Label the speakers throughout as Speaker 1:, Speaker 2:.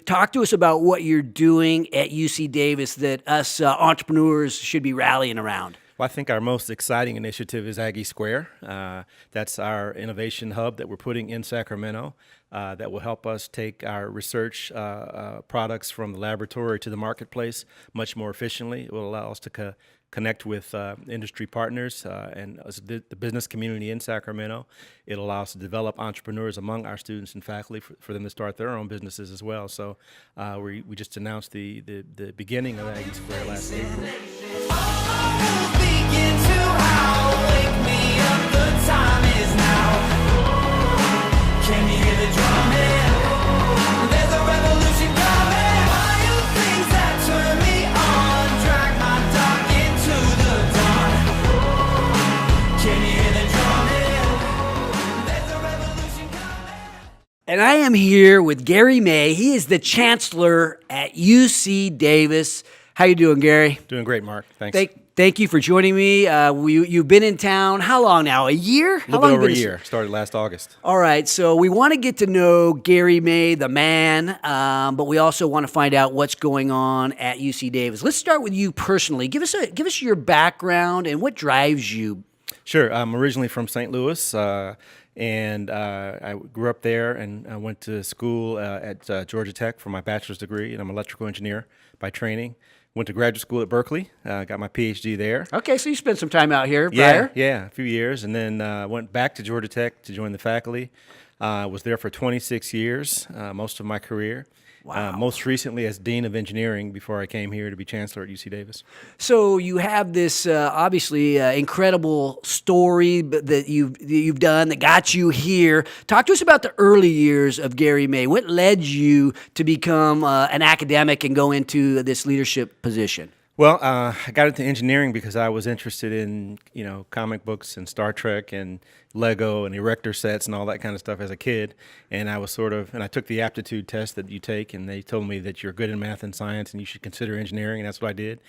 Speaker 1: Talk to us about what you're doing at UC Davis that us entrepreneurs should be rallying around.
Speaker 2: Well, I think our most exciting initiative is Aggie Square. That's our innovation hub that we're putting in Sacramento that will help us take our research products from the laboratory to the marketplace much more efficiently. It will allow us to connect with industry partners and the business community in Sacramento. It'll allow us to develop entrepreneurs among our students and faculty for them to start their own businesses as well. So we just announced the beginning of Aggie Square last April.
Speaker 3: Can you hear the drumming? There's a revolution coming. Fire things that turn me on, drag my dark into the dawn. Can you hear the drumming? There's a revolution coming.
Speaker 1: And I am here with Gary May. He is the Chancellor at UC Davis. How you doing, Gary?
Speaker 2: Doing great, Mark. Thanks.
Speaker 1: Thank you for joining me. You've been in town, how long now? A year?
Speaker 2: A little bit over a year. Started last August.
Speaker 1: All right, so we want to get to know Gary May, the man, but we also want to find out what's going on at UC Davis. Let's start with you personally. Give us your background and what drives you.
Speaker 2: Sure. I'm originally from St. Louis, and I grew up there, and I went to school at Georgia Tech for my bachelor's degree, and I'm an electrical engineer by training. Went to graduate school at Berkeley, got my PhD there.
Speaker 1: Okay, so you spent some time out here prior?
Speaker 2: Yeah, a few years, and then went back to Georgia Tech to join the faculty. Was there for 26 years, most of my career.
Speaker 1: Wow.
Speaker 2: Most recently as Dean of Engineering before I came here to be Chancellor at UC Davis.
Speaker 1: So you have this obviously incredible story that you've done that got you here. Talk to us about the early years of Gary May. What led you to become an academic and go into this leadership position?
Speaker 2: Well, I got into engineering because I was interested in, comic books and Star Trek and Lego and erector sets and all that kind of stuff as a kid. And I was and I took the aptitude test that you take, and they told me that you're good in math and science and you should consider engineering, and that's what I did.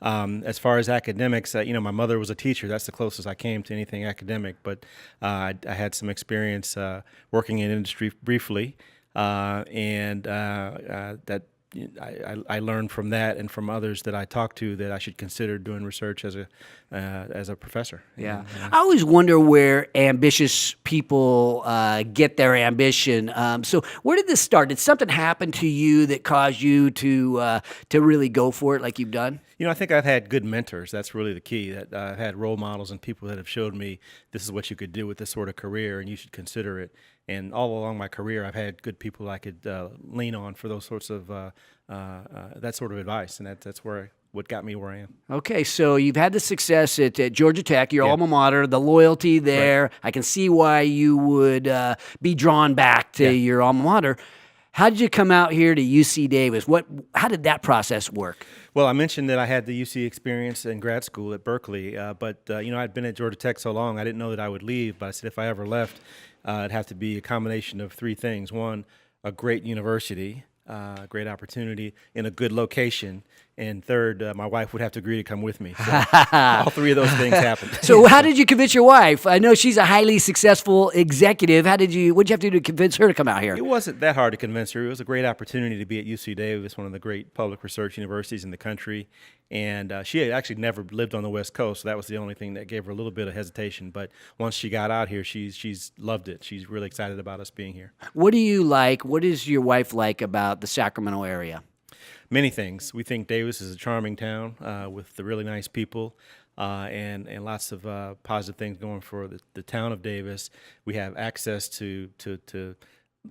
Speaker 2: As far as academics, my mother was a teacher. That's the closest I came to anything academic, but I had some experience working in industry briefly, and that I learned from that and from others that I talked to that I should consider doing research as a professor.
Speaker 1: Yeah. I always wonder where ambitious people get their ambition. So where did this start? Did something happen to you that caused you to really go for it like you've done?
Speaker 2: I think I've had good mentors. That's really the key. That I've had role models and people that have showed me this is what you could do with this sort of career, and you should consider it. And all along my career, I've had good people I could lean on for those sorts of that sort of advice, and that's what got me where I am.
Speaker 1: Okay, so you've had the success at Georgia Tech, your alma mater, the loyalty there. Right. I can see why you would be drawn back to your alma mater. How did you come out here to UC Davis? How did that process work?
Speaker 2: Well, I mentioned that I had the UC experience in grad school at Berkeley, but I'd been at Georgia Tech so long, I didn't know that I would leave. But I said if I ever left, it'd have to be a combination of three things. One, a great university, great opportunity in a good location, and third, my wife would have to agree to come with me. So all three of those things happened.
Speaker 1: So how did you convince your wife? I know she's a highly successful executive. What'd you have to do to convince her to come out here?
Speaker 2: It wasn't that hard to convince her. It was a great opportunity to be at UC Davis, one of the great public research universities in the country. And she had actually never lived on the West Coast, so that was the only thing that gave her a little bit of hesitation. But once she got out here, she's loved it. She's really excited about us being here.
Speaker 1: What do you like? What is your wife like about the Sacramento area?
Speaker 2: Many things. We think Davis is a charming town with the really nice people and lots of positive things going for the town of Davis. We have access to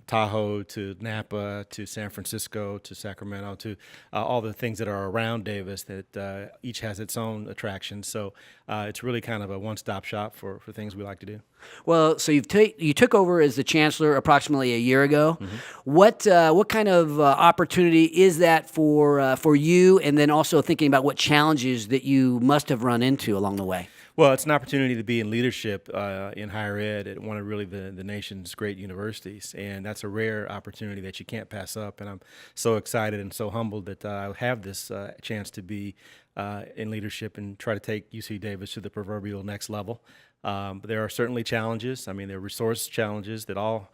Speaker 2: Tahoe, to Napa, to San Francisco, to Sacramento, to all the things that are around Davis that each has its own attractions. So it's really kind of a one-stop shop for things we like to do.
Speaker 1: Well, so you took over as the Chancellor approximately a year ago. Mm-hmm. What kind of opportunity is that for you, and then also thinking about what challenges that you must have run into along the way?
Speaker 2: Well, it's an opportunity to be in leadership in higher ed at one of really the nation's great universities, and that's a rare opportunity that you can't pass up. And I'm so excited and so humbled that I have this chance to be in leadership and try to take UC Davis to the proverbial next level. But there are certainly challenges. I mean, there are resource challenges that all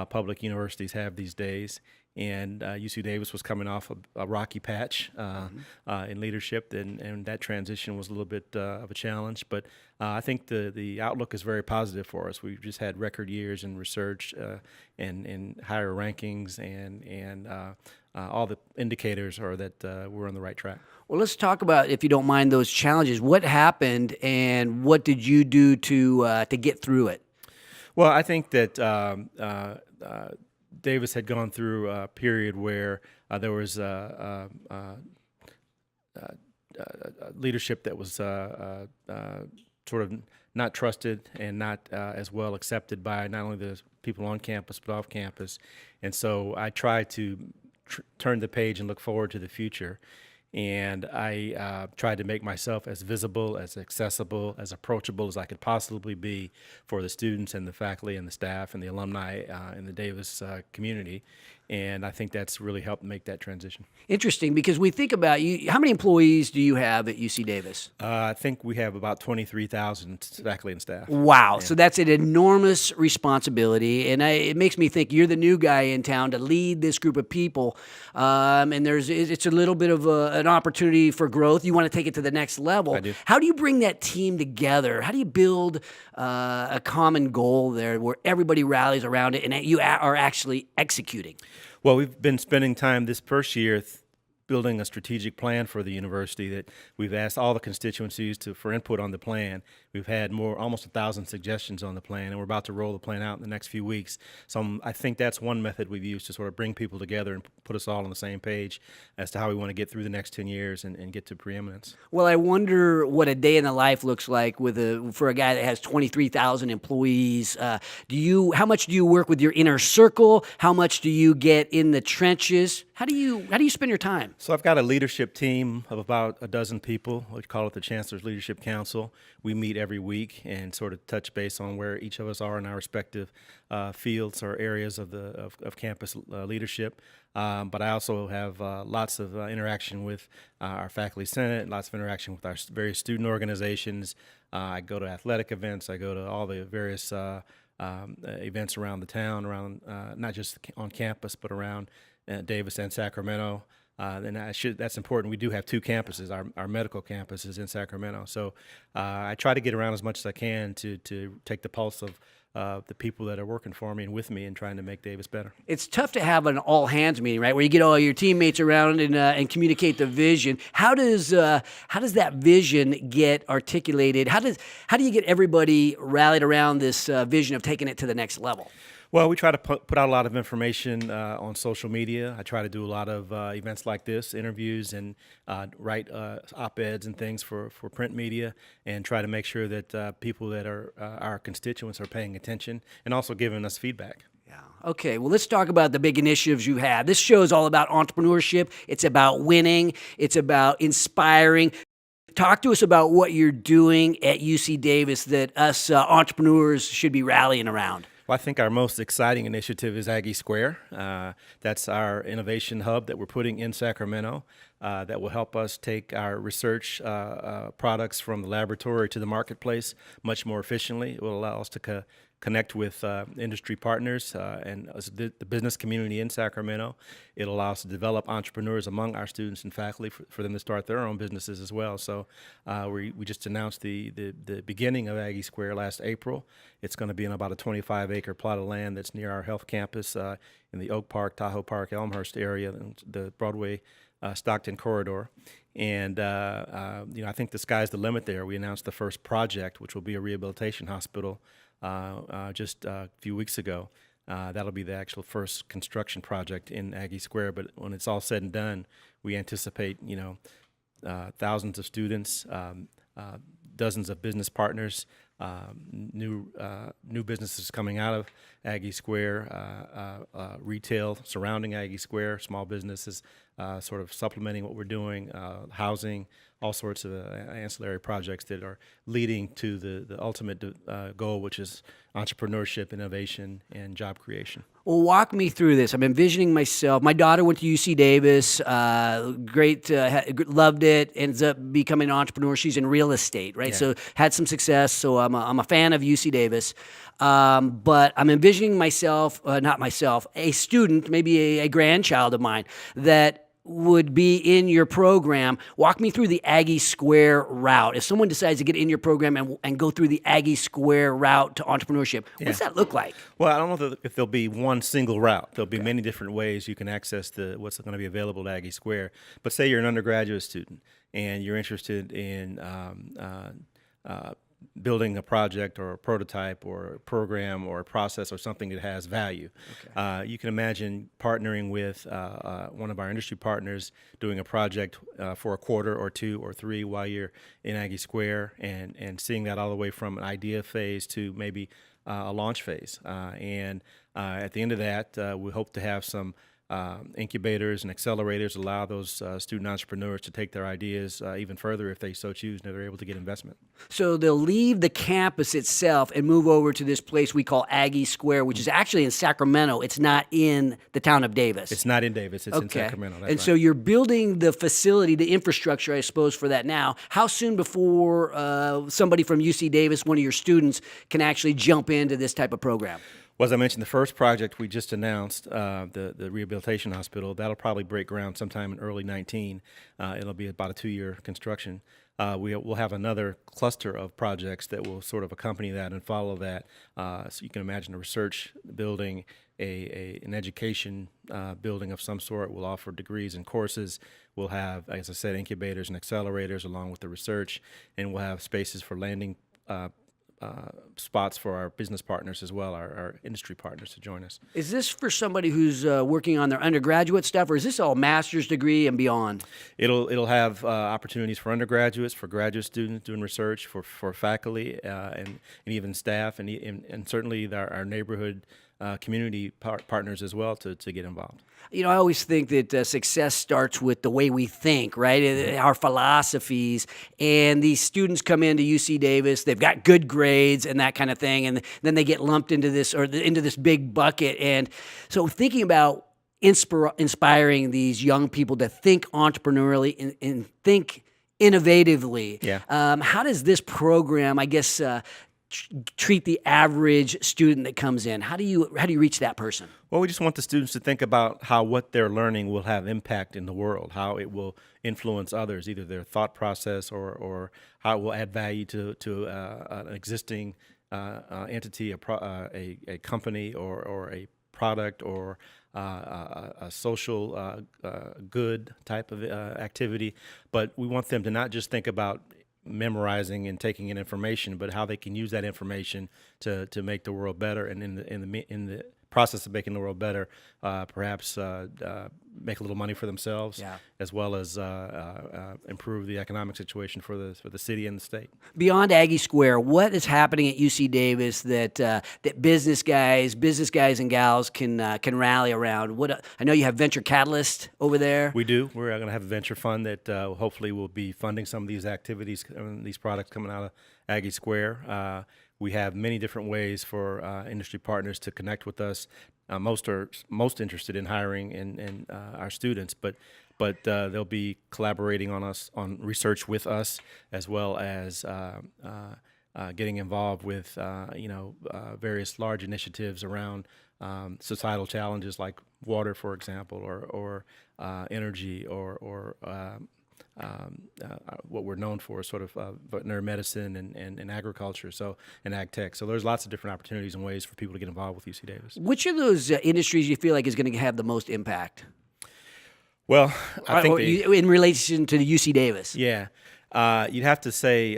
Speaker 2: public universities have these days. and UC Davis was coming off a rocky patch in leadership, and that transition was a little bit of a challenge. But I think the outlook is very positive for us. We've just had record years in research and higher rankings, and all the indicators are that we're on the right track.
Speaker 1: Well, let's talk about, if you don't mind, those challenges. What happened, and what did you do to get through it?
Speaker 2: Well, I think that Davis had gone through a period where there was leadership that was sort of not trusted and not as well accepted by not only the people on campus but off campus. And so I tried to turn the page and look forward to the future. And I tried to make myself as visible, as accessible, as approachable as I could possibly be for the students and the faculty and the staff and the alumni in the Davis community. And I think that's really helped make that transition.
Speaker 1: Interesting, because we think about you. How many employees do you have at UC Davis?
Speaker 2: I think we have about 23,000 faculty and staff.
Speaker 1: Wow.
Speaker 2: Yeah.
Speaker 1: So that's an enormous responsibility. And it makes me think you're the new guy in town to lead this group of people. And it's a little bit of an opportunity for growth. You want to take it to the next level.
Speaker 2: I do.
Speaker 1: How do you bring that team together? How do you build a common goal there where everybody rallies around it and you are actually executing?
Speaker 2: Well, we've been spending time this first year building a strategic plan for the university that we've asked all the constituencies for input on the plan. We've had almost 1,000 suggestions on the plan, and we're about to roll the plan out in the next few weeks. So I think that's one method we've used to sort of bring people together and put us all on the same page as to how we want to get through the next 10 years and get to preeminence.
Speaker 1: Well, I wonder what a day in the life looks like for a guy that has 23,000 employees. How much do you work with your inner circle? How much do you get in the trenches? How do you spend your time?
Speaker 2: So I've got a leadership team of about a dozen people. We call it the Chancellor's Leadership Council. We meet every week and sort of touch base on where each of us are in our respective fields or areas of campus leadership. But I also have lots of interaction with our faculty senate, lots of interaction with our various student organizations. I go to athletic events. I go to all the various events around the town, around not just on campus, but around Davis and Sacramento. And that's important. We do have two campuses. Our medical campus is in Sacramento. So I try to get around as much as I can to take the pulse of the people that are working for me and with me and trying to make Davis better.
Speaker 1: It's tough to have an all-hands meeting, right, where you get all your teammates around and communicate the vision. How does that vision get articulated? How do you get everybody rallied around this vision of taking it to the next level?
Speaker 2: Well, we try to put out a lot of information on social media. I try to do a lot of events like this, interviews, and write op-eds and things for print media, and try to make sure that people that are our constituents are paying attention and also giving us feedback.
Speaker 1: Yeah. Okay, well, let's talk about the big initiatives you have. This show is all about entrepreneurship. It's about winning. It's about inspiring. Talk to us about what you're doing at UC Davis that us entrepreneurs should be rallying around.
Speaker 2: Well, I think our most exciting initiative is Aggie Square. That's our innovation hub that we're putting in Sacramento that will help us take our research products from the laboratory to the marketplace much more efficiently. It will allow us to connect with industry partners and the business community in Sacramento. It'll allow us to develop entrepreneurs among our students and faculty for them to start their own businesses as well. So we just announced the beginning of Aggie Square last April. It's going to be in about a 25-acre plot of land that's near our health campus in the Oak Park, Tahoe Park, Elmhurst area, the Broadway Stockton corridor. And I think the sky's the limit there. We announced the first project, which will be a rehabilitation hospital, just a few weeks ago. That'll be the actual first construction project in Aggie Square. But when it's all said and done, we anticipate, thousands of students, dozens of business partners, new businesses coming out of Aggie Square, retail surrounding Aggie Square, small businesses sort of supplementing what we're doing, housing, all sorts of ancillary projects that are leading to the ultimate goal, which is entrepreneurship, innovation, and job creation.
Speaker 1: Well, walk me through this. I'm envisioning myself. My daughter went to UC Davis. Great, loved it. Ends up becoming an entrepreneur. She's in real estate, right?
Speaker 2: Yeah.
Speaker 1: So had some success. So I'm a fan of UC Davis. But I'm envisioning myself, not myself, a student, maybe a grandchild of mine that would be in your program. Walk me through the Aggie Square route. If someone decides to get in your program and go through the Aggie Square route to entrepreneurship, what does that look like?
Speaker 2: Well, I don't know if there'll be one single route. There'll be many different ways you can access what's going to be available at Aggie Square. But say you're an undergraduate student and you're interested in building a project or a prototype or a program or a process or something that has value. You can imagine partnering with one of our industry partners, doing a project for a quarter or 2 or 3 while you're in Aggie Square, and seeing that all the way from an idea phase to maybe a launch phase. And at the end of that, we hope to have some incubators and accelerators, allow those student entrepreneurs to take their ideas even further if they so choose, and they're able to get investment.
Speaker 1: So they'll leave the campus itself and move over to this place we call Aggie Square, which is actually in Sacramento. It's not in the town of Davis.
Speaker 2: It's not in Davis. It's in Sacramento. That's
Speaker 1: and
Speaker 2: right.
Speaker 1: so you're building the facility, the infrastructure, I suppose, for that now. How soon before somebody from UC Davis, one of your students, can actually jump into this type of program?
Speaker 2: Well, as I mentioned, the first project we just announced, the rehabilitation hospital, that'll probably break ground sometime in early 19. It'll be about a 2-year construction. We'll have another cluster of projects that will sort of accompany that and follow that. So you can imagine a research building, an education building of some sort. We'll offer degrees and courses. We'll have, as I said, incubators and accelerators along with the research, and we'll have spaces for landing spots for our business partners as well, our industry partners to join us.
Speaker 1: Is this for somebody who's working on their undergraduate stuff, or is this all master's degree and beyond?
Speaker 2: It'll have opportunities for undergraduates, for graduate students doing research, for faculty and even staff, and certainly our neighborhood community partners as well to get involved.
Speaker 1: You know, I always think that success starts with the way we think, right? Our philosophies. And these students come into UC Davis, they've got good grades and that kind of thing, and then they get lumped into this into this big bucket. And so thinking about inspiring these young people to think entrepreneurially and think innovatively.
Speaker 2: Yeah.
Speaker 1: How does this program, I guess, treat the average student that comes in? How do you reach that person?
Speaker 2: Well, we just want the students to think about how what they're learning will have impact in the world, how it will influence others, either their thought process or how it will add value to an existing entity, a company or a product or a social good type of activity. But we want them to not just think about memorizing and taking in information, but how they can use that information to make the world better, and in the process of making the world better, perhaps make a little money for themselves, as well as improve the economic situation for the city and the state.
Speaker 1: Beyond Aggie Square, what is happening at UC Davis that business guys and gals can rally around? I know you have Venture Catalyst over there.
Speaker 2: We do. We're going to have a venture fund that hopefully will be funding some of these activities, these products coming out of Aggie Square. We have many different ways for industry partners to connect with us. Most are most interested in hiring and our students, but they'll be collaborating on research with us, as well as getting involved with various large initiatives around societal challenges like water, for example, or energy, or what we're known for is sort of veterinary medicine and agriculture, and ag tech. So there's lots of different opportunities and ways for people to get involved with UC Davis.
Speaker 1: Which of those industries you feel like is going to have the most impact?
Speaker 2: Well, I think
Speaker 1: in relation to the UC Davis.
Speaker 2: Yeah, you'd have to say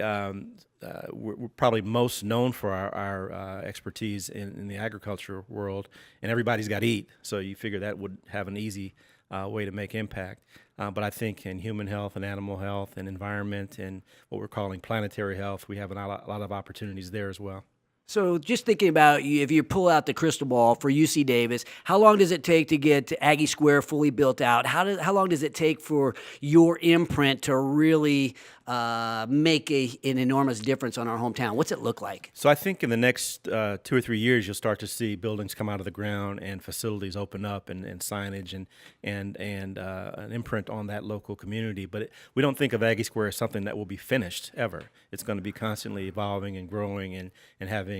Speaker 2: we're probably most known for our expertise in the agriculture world, and everybody's got to eat. So you figure that would have an easy way to make impact. But I think in human health and animal health and environment and what we're calling planetary health, we have a lot of opportunities there as well.
Speaker 1: So just thinking about you, if you pull out the crystal ball for UC Davis, how long does it take to get Aggie Square fully built out? How long does it take for your imprint to really make an enormous difference on our hometown? What's it look like?
Speaker 2: So I think in the next 2 or 3 years, you'll start to see buildings come out of the ground and facilities open up and signage and an imprint on that local community. But we don't think of Aggie Square as something that will be finished ever. It's going to be constantly evolving and growing and having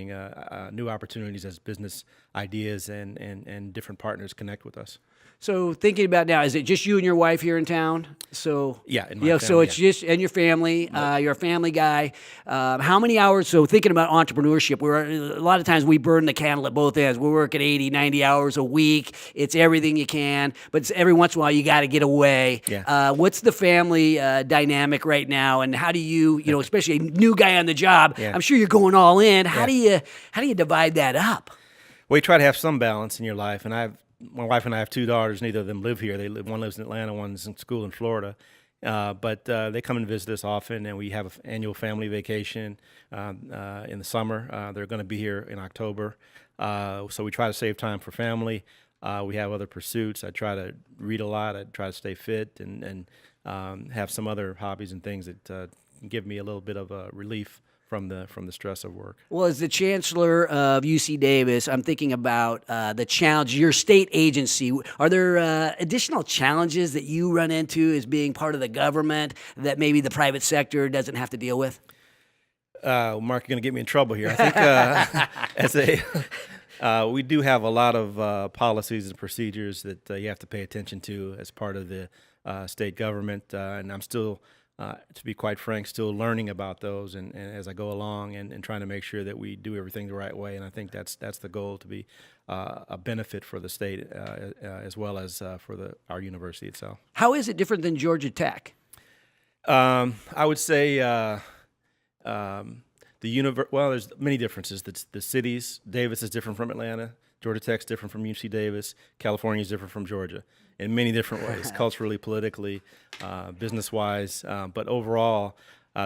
Speaker 2: new opportunities as business ideas and different partners connect with us.
Speaker 1: So thinking about now, is it just you and your wife here in town? So
Speaker 2: Yeah, in my family,
Speaker 1: so it's
Speaker 2: yeah.
Speaker 1: just and your family. You're a family guy. How many hours? So thinking about entrepreneurship, a lot of times we burn the candle at both ends. We work at 80, 90 hours a week. It's everything you can, but every once in a while you got to get away.
Speaker 2: Yeah.
Speaker 1: What's the family dynamic right now, and how do you, especially a new guy on the job?
Speaker 2: Yeah.
Speaker 1: I'm sure you're going all in. How
Speaker 2: Yeah.
Speaker 1: do you divide that up?
Speaker 2: Well, you try to have some balance in your life, and my wife and I have 2 daughters. Neither of them live here. One lives in Atlanta, one's in school in Florida. But they come and visit us often, and we have an annual family vacation in the summer. They're going to be here in October. So we try to save time for family. We have other pursuits. I try to read a lot. I try to stay fit and have some other hobbies and things that give me a little bit of a relief from the stress of work.
Speaker 1: Well, as the Chancellor of UC Davis, I'm thinking about the challenge, your state agency. Are there additional challenges that you run into as being part of the government that maybe the private sector doesn't have to deal with?
Speaker 2: Mark, you're going to get me in trouble here. I think we do have a lot of policies and procedures that you have to pay attention to as part of the state government, and I'm still, to be quite frank, still learning about those and as I go along and trying to make sure that we do everything the right way. And I think that's the goal, to be a benefit for the state as well as for our university itself.
Speaker 1: How is it different than Georgia Tech?
Speaker 2: I would say well, there's many differences. The cities, Davis is different from Atlanta. Georgia Tech's different from UC Davis. California is different from Georgia in many different ways, culturally, politically, business-wise. But overall,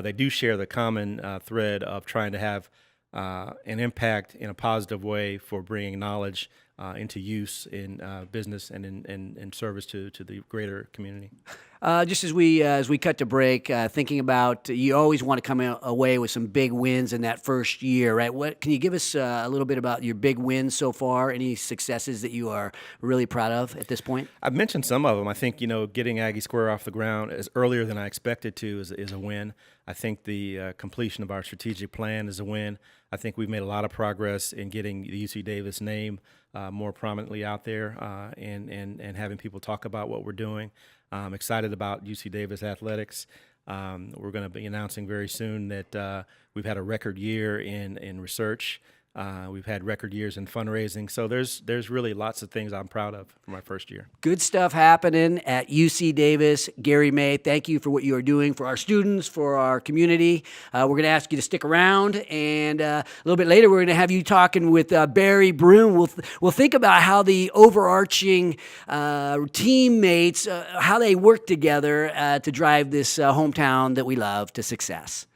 Speaker 2: they do share the common thread of trying to have an impact in a positive way for bringing knowledge into use in business and in service to the greater community.
Speaker 1: Just as we cut to break, thinking about you always want to come away with some big wins in that first year, right? What can you give us a little bit about your big wins so far? Any successes that you are really proud of at this point?
Speaker 2: I've mentioned some of them. I think getting Aggie Square off the ground is earlier than I expected to is a win. I think the completion of our strategic plan is a win. I think we've made a lot of progress in getting the UC Davis name more prominently out there and having people talk about what we're doing. I'm excited about UC Davis athletics. We're going to be announcing very soon that we've had a record year in research. We've had record years in fundraising. So there's really lots of things I'm proud of for my first year.
Speaker 1: Good stuff happening at UC Davis. Gary May, thank you for what you are doing for our students, for our community. We're going to ask you to stick around, and a little bit later we're going to have you talking with Barry Broom. We'll think about how the overarching teammates, how they work together to drive this hometown that we love to success.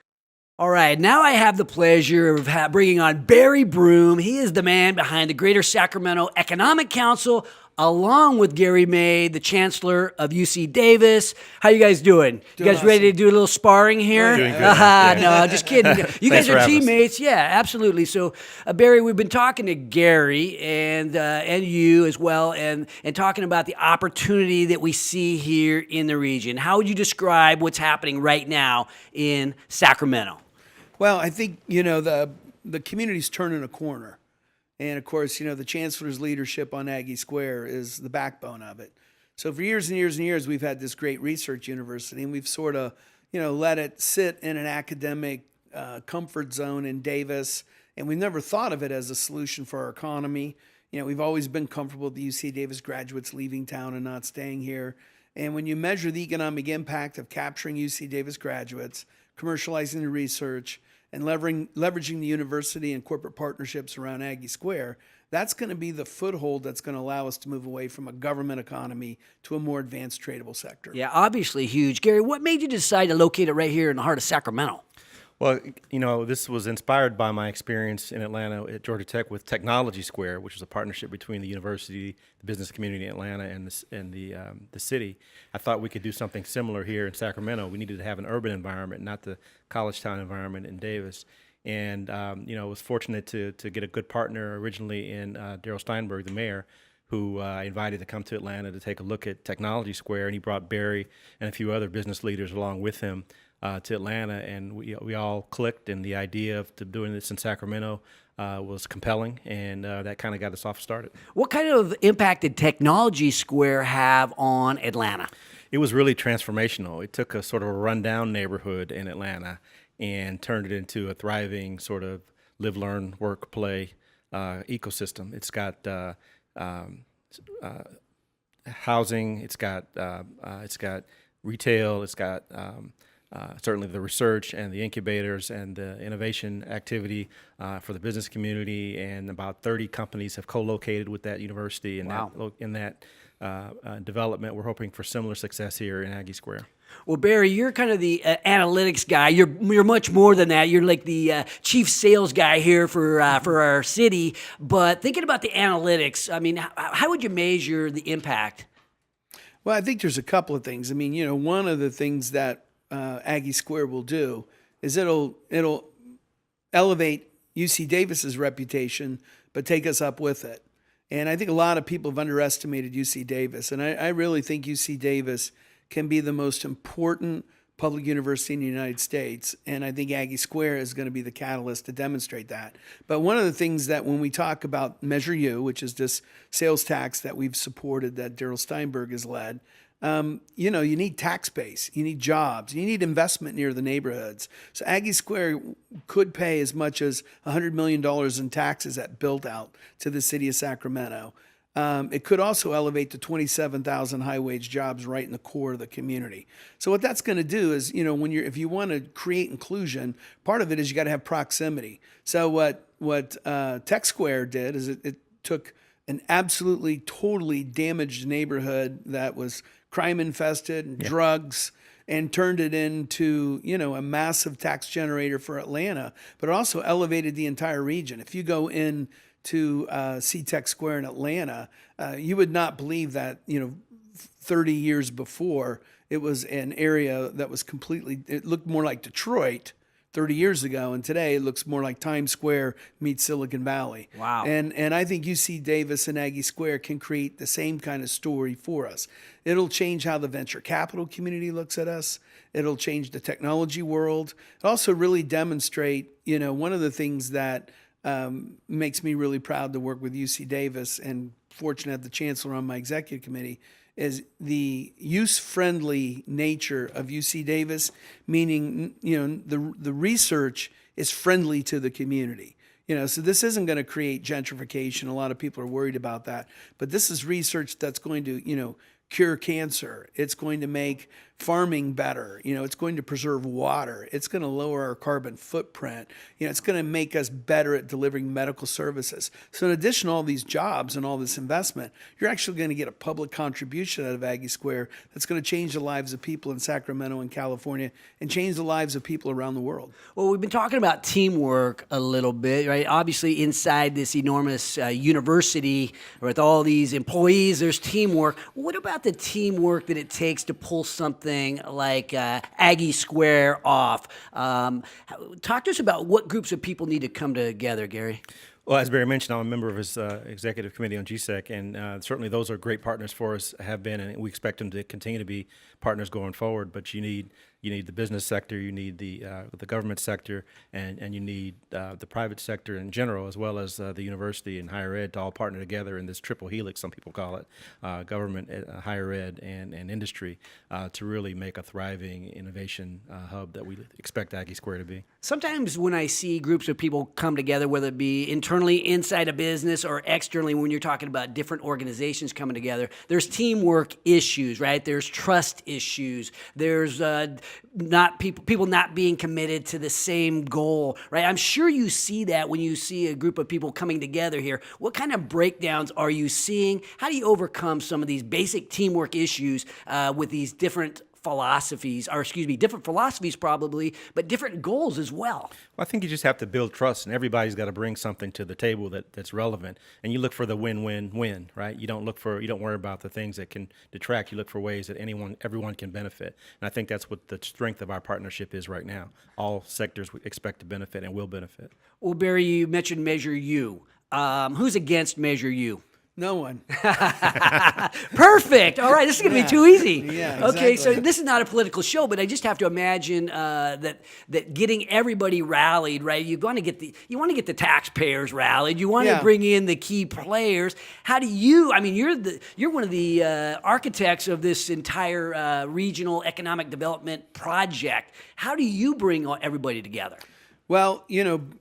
Speaker 1: All right, now I have the pleasure of bringing on Barry Broom. He is the man behind the Greater Sacramento Economic Council, along with Gary May, the Chancellor of UC Davis. How you guys doing? You guys
Speaker 4: awesome.
Speaker 1: ready to do a little sparring here?
Speaker 2: Doing good. Yeah.
Speaker 1: No, just kidding. You guys
Speaker 2: Thanks for
Speaker 1: are
Speaker 2: having us.
Speaker 1: teammates. Yeah, absolutely. So, Barry, we've been talking to Gary and you as well, and talking about the opportunity that we see here in the region. How would you describe what's happening right now in Sacramento?
Speaker 4: Well, I think, the community's turning a corner. And, of course, the Chancellor's leadership on Aggie Square is the backbone of it. So for years and years and years, we've had this great research university, and we've sort of, let it sit in an academic comfort zone in Davis. And we've never thought of it as a solution for our economy. We've always been comfortable with the UC Davis graduates leaving town and not staying here. And when you measure the economic impact of capturing UC Davis graduates, commercializing the research, and leveraging the university and corporate partnerships around Aggie Square, that's going to be the foothold that's going to allow us to move away from a government economy to a more advanced tradable sector.
Speaker 1: Yeah, obviously huge. Gary, what made you decide to locate it right here in the heart of Sacramento?
Speaker 2: Well, this was inspired by my experience in Atlanta at Georgia Tech with Technology Square, which was a partnership between the university, the business community in Atlanta, and the city. I thought we could do something similar here in Sacramento. We needed to have an urban environment, not the college town environment in Davis. And was fortunate to get a good partner originally in Darrell Steinberg, the mayor, who I invited to come to Atlanta to take a look at Technology Square, and he brought Barry and a few other business leaders along with him to Atlanta, and we all clicked, and the idea of doing this in Sacramento was compelling, and that kind of got us off started.
Speaker 1: What kind of impact did Technology Square have on Atlanta?
Speaker 2: It was really transformational. It took a sort of a rundown neighborhood in Atlanta and turned it into a thriving sort of live, learn, work, play ecosystem. It's got housing, it's got retail, it's got certainly the research and the incubators and the innovation activity for the business community, and about 30 companies have co-located with that university in that development. We're hoping for similar success here in Aggie Square.
Speaker 1: Well, Barry, you're kind of the analytics guy. You're much more than that. You're like the chief sales guy here for our city. But thinking about the analytics, I mean, how would you measure the impact?
Speaker 4: Well, I think there's a couple of things. I mean, one of the things that Aggie Square will do is it'll elevate UC Davis's reputation, but take us up with it. And I think a lot of people have underestimated UC Davis, and I really think UC Davis can be the most important public university in the United States, and I think Aggie Square is going to be the catalyst to demonstrate that. But one of the things that when we talk about Measure U, which is this sales tax that we've supported that Darrell Steinberg has led, you need tax base, you need jobs, you need investment near the neighborhoods. So Aggie Square could pay as much as $100 million in taxes at build out to the city of Sacramento. It could also elevate to 27,000 high-wage jobs right in the core of the community. So what that's going to do is, if you want to create inclusion, part of it is you got to have proximity. So what Tech Square did is it took an absolutely totally damaged neighborhood that was crime-infested and drugs, and turned it into, a massive tax generator for Atlanta, but it also elevated the entire region. If you go in to see Tech Square in Atlanta, you would not believe that, 30 years before, it was an area that was it looked more like Detroit 30 years ago, and today it looks more like Times Square meets Silicon Valley.
Speaker 1: Wow.
Speaker 4: And I think UC Davis and Aggie Square can create the same kind of story for us. It'll change how the venture capital community looks at us. It'll change the technology world. It also really demonstrate, one of the things that makes me really proud to work with UC Davis, and fortunate to have the Chancellor on my executive committee, is the use-friendly nature of UC Davis, meaning, the research is friendly to the community. So this isn't going to create gentrification. A lot of people are worried about that. But this is research that's going to, cure cancer. It's going to make farming better. It's going to preserve water. It's going to lower our carbon footprint. It's going to make us better at delivering medical services. So in addition to all these jobs and all this investment, you're actually going to get a public contribution out of Aggie Square that's going to change the lives of people in Sacramento and California, and change the lives of people around the world.
Speaker 1: Well, we've been talking about teamwork a little bit, right? Obviously, inside this enormous university with all these employees, there's teamwork. What about the teamwork that it takes to pull something like Aggie Square off? Talk to us about what groups of people need to come together, Gary.
Speaker 2: Well, as Barry mentioned, I'm a member of his executive committee on GSEC, and certainly those are great partners for us, have been, and we expect them to continue to be partners going forward. But you need the business sector, you need the government sector, and you need the private sector in general, as well as the university and higher ed, to all partner together in this triple helix, some people call it, government, higher ed, and industry, to really make a thriving innovation hub that we expect Aggie Square to be.
Speaker 1: Sometimes when I see groups of people come together, whether it be internally inside a business or externally, when you're talking about different organizations coming together, there's teamwork issues, right? There's trust issues. There's people not being committed to the same goal, right? I'm sure you see that when you see a group of people coming together here. What kind of breakdowns are you seeing? How do you overcome some of these basic teamwork issues with these different philosophies, or excuse me, different philosophies probably, but different goals as well.
Speaker 2: Well, I think you just have to build trust, and everybody's got to bring something to the table that's relevant. And you look for the win-win-win, right? You don't worry about the things that can detract. You look for ways that everyone can benefit. And I think that's what the strength of our partnership is right now. All sectors we expect to benefit and will benefit.
Speaker 1: Well, Barry, you mentioned Measure U. Who's against Measure U?
Speaker 4: No one.
Speaker 1: Perfect. All right, this is going to be too easy.
Speaker 4: Yeah,
Speaker 1: Okay, so
Speaker 4: exactly.
Speaker 1: this is not a political show, but I just have to imagine that getting everybody rallied, right? You want to get the taxpayers rallied. You want
Speaker 4: Yeah.
Speaker 1: to bring in the key players. How do you? I mean, you're one of the architects of this entire regional economic development project. How do you bring everybody together?
Speaker 4: Well, we've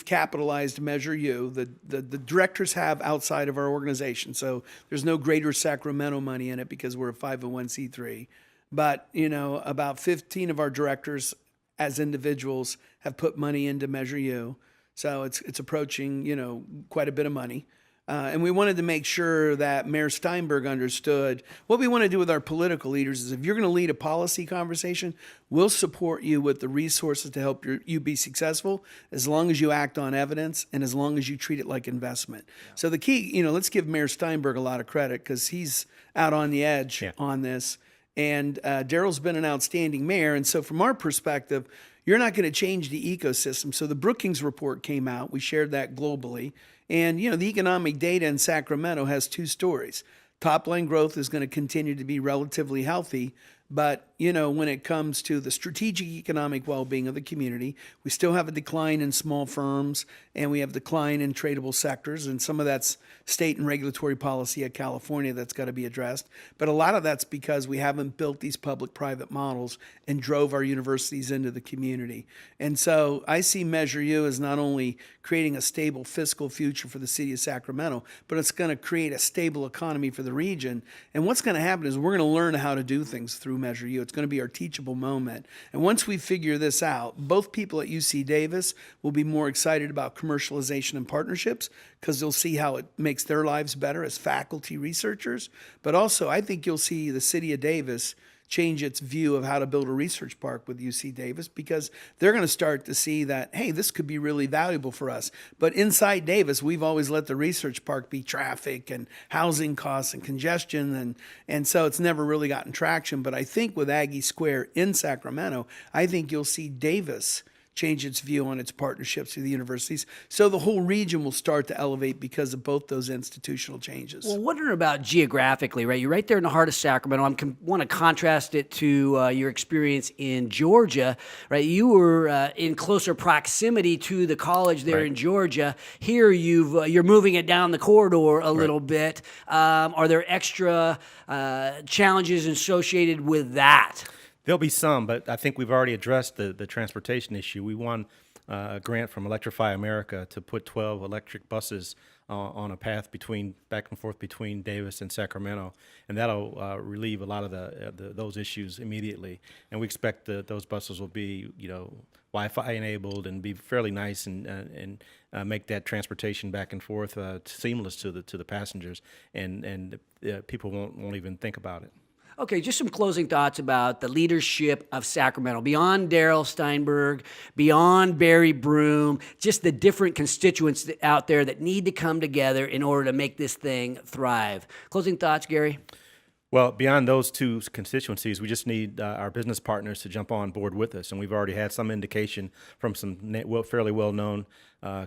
Speaker 4: capitalized Measure U. The directors have outside of our organization, so there's no Greater Sacramento money in it because we're a 501c3. But about 15 of our directors, as individuals, have put money into Measure U, so it's approaching quite a bit of money. And we wanted to make sure that Mayor Steinberg understood what we want to do with our political leaders is if you're going to lead a policy conversation, we'll support you with the resources to help you be successful as long as you act on evidence and as long as you treat it like investment. Yeah. So the key, let's give Mayor Steinberg a lot of credit because he's out on the edge on this. And Daryl's been an outstanding mayor. And so from our perspective, you're not going to change the ecosystem. So the Brookings report came out. We shared that globally. And, the economic data in Sacramento has two stories. Top line growth is going to continue to be relatively healthy. But, when it comes to the strategic economic well-being of the community, we still have a decline in small firms and we have decline in tradable sectors. And some of that's state and regulatory policy of California that's got to be addressed. But a lot of that's because we haven't built these public-private models and drove our universities into the community. And so I see Measure U as not only creating a stable fiscal future for the city of Sacramento, but it's going to create a stable economy for the region. And what's going to happen is we're going to learn how to do things through Measure U. It's going to be our teachable moment. And once we figure this out, both people at UC Davis will be more excited about commercialization and partnerships because they'll see how it makes their lives better as faculty researchers. But also, I think you'll see the city of Davis change its view of how to build a research park with UC Davis because they're going to start to see that, hey, this could be really valuable for us. But inside Davis, we've always let the research park be traffic and housing costs and congestion. And so it's never really gotten traction. But I think with Aggie Square in Sacramento, I think you'll see Davis change its view on its partnerships with the universities. So the whole region will start to elevate because of both those institutional changes.
Speaker 1: Well, wondering about geographically, right? You're right there in the heart of Sacramento. I want to contrast it to your experience in Georgia, right? You were in closer proximity to the college there in Georgia. Here, you're moving it down the corridor a little bit. Are there extra challenges associated with that?
Speaker 2: There'll be some, but I think we've already addressed the transportation issue. We won a grant from Electrify America to put 12 electric buses on a path back and forth between Davis and Sacramento, and that'll relieve a lot of those issues immediately. And we expect that those buses will be, Wi-Fi enabled and be fairly nice and make that transportation back and forth seamless to the passengers, and people won't even think about it.
Speaker 1: Okay, just some closing thoughts about the leadership of Sacramento, beyond Daryl Steinberg, beyond Barry Broom, just the different constituents out there that need to come together in order to make this thing thrive. Closing thoughts, Gary?
Speaker 2: Well, beyond those two constituencies, we just need our business partners to jump on board with us. And we've already had some indication from some fairly well-known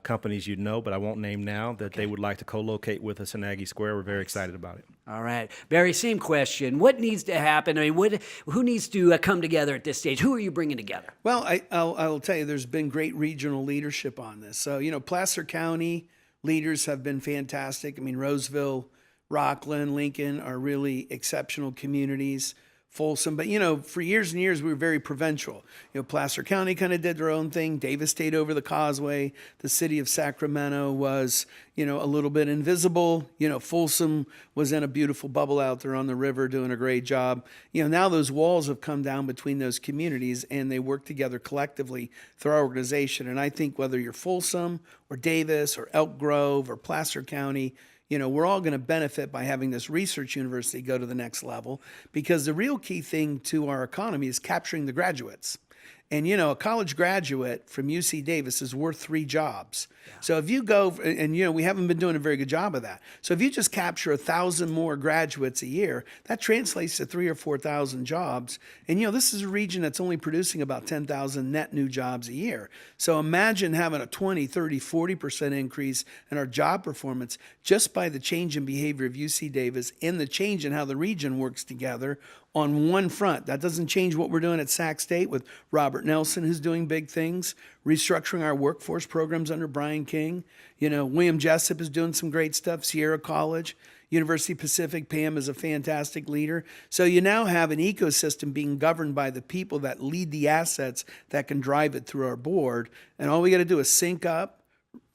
Speaker 2: companies but I won't name now, that they would like to co-locate with us in Aggie Square. We're very excited about it.
Speaker 1: All right. Barry, same question. What needs to happen? I mean, who needs to come together at this stage? Who are you bringing together?
Speaker 4: Well, I'll tell you, there's been great regional leadership on this. So, Placer County leaders have been fantastic. I mean, Roseville, Rockland, Lincoln are really exceptional communities. Folsom, but for years and years we were very provincial. Placer County kind of did their own thing. Davis stayed over the causeway. The city of Sacramento was, a little bit invisible. Folsom was in a beautiful bubble out there on the river doing a great job. Now those walls have come down between those communities and they work together collectively through our organization. And I think whether you're Folsom or Davis or Elk Grove or Placer County, we're all going to benefit by having this research university go to the next level, because the real key thing to our economy is capturing the graduates. And, a college graduate from UC Davis is worth 3 jobs. So if you go, and, we haven't been doing a very good job of that. So if you just capture 1,000 more graduates a year, that translates to 3,000 or 4,000 jobs. And, this is a region that's only producing about 10,000 net new jobs a year. So imagine having a 20, 30, 40% increase in our job performance just by the change in behavior of UC Davis and the change in how the region works together on one front. That doesn't change what we're doing at Sac State with Robert Nelson, who's doing big things, restructuring our workforce programs under Brian King. William Jessup is doing some great stuff, Sierra College, University Pacific, Pam is a fantastic leader. So you now have an ecosystem being governed by the people that lead the assets that can drive it through our board. And all we got to do is sync up,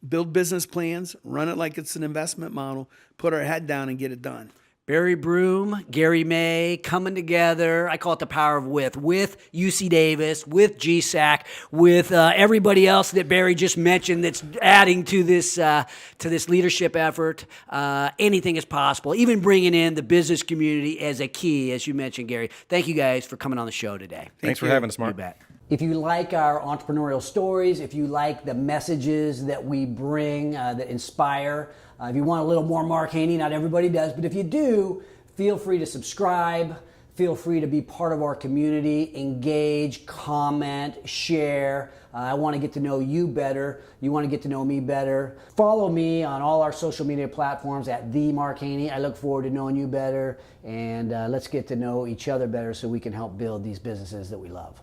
Speaker 4: build business plans, run it like it's an investment model, put our head down and get it done.
Speaker 1: Barry Broom, Gary May coming together. I call it the power of with UC Davis, with GSAC, with everybody else that Barry just mentioned that's adding to this leadership effort. Anything is possible, even bringing in the business community as a key, as you mentioned, Gary. Thank you guys for coming on the show today.
Speaker 2: Thanks for having us, Mark.
Speaker 1: You bet. If you like our entrepreneurial stories, if you like the messages that we bring that inspire, if you want a little more Mark Haney, not everybody does, but if you do, feel free to subscribe. Feel free to be part of our community, engage, comment, share. I want to get to know you better. You want to get to know me better. Follow me on all our social media platforms at The Mark Haney. I look forward to knowing you better, and let's get to know each other better so we can help build these businesses that we love.